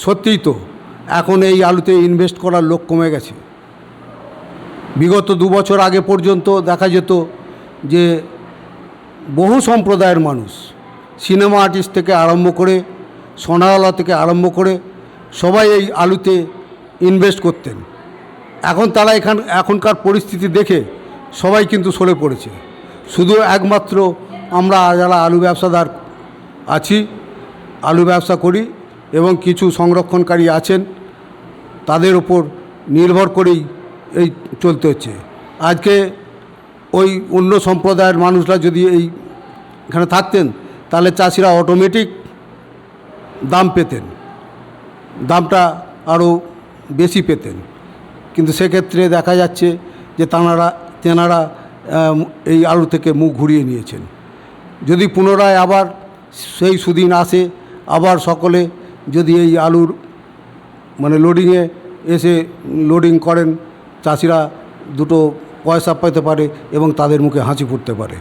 সত্যিই তো এখন এই আলুতে ইনভেস্ট করার লোক কমে গেছে। বিগত 2 বছর আগে পর্যন্ত দেখা যেত যে বহু সম্প্রদায়ের মানুষ, সিনেমা আর্টিস্ট থেকে আরম্ভ করে সোনাওয়ালা থেকে আরম্ভ করে সবাই এই আলুতে ইনভেস্ট করতেন। এখন তারা এখনকার পরিস্থিতি দেখে সবাই কিন্তু সরে পড়েছে। শুধু একমাত্র আমরা যারা আলু ব্যবসাদার আছি, আলু ব্যবসা করি এবং কিছু সংরক্ষণকারী আছেন, তাদের ওপর নির্ভর করেই এই চলতে হচ্ছে। আজকে ওই অন্য সম্প্রদায়ের মানুষরা যদি এইখানে থাকতেন তাহলে চাষিরা অটোমেটিক দাম পেতেন, দামটা আরও বেশি পেতেন। কিন্তু সেক্ষেত্রে দেখা যাচ্ছে যে তেনারা এই আলু থেকে মুখ ঘুরিয়ে নিয়েছেন। যদি পুনরায় আবার সেই সুদিন আসে, আবার সকলে যদি এই আলুর লোডিংয়ে এসে লোডিং করেন, চাষিরা দুটো পয়সা পেতে পারে এবং তাদের মুখে হাসি ফুটতে পারে।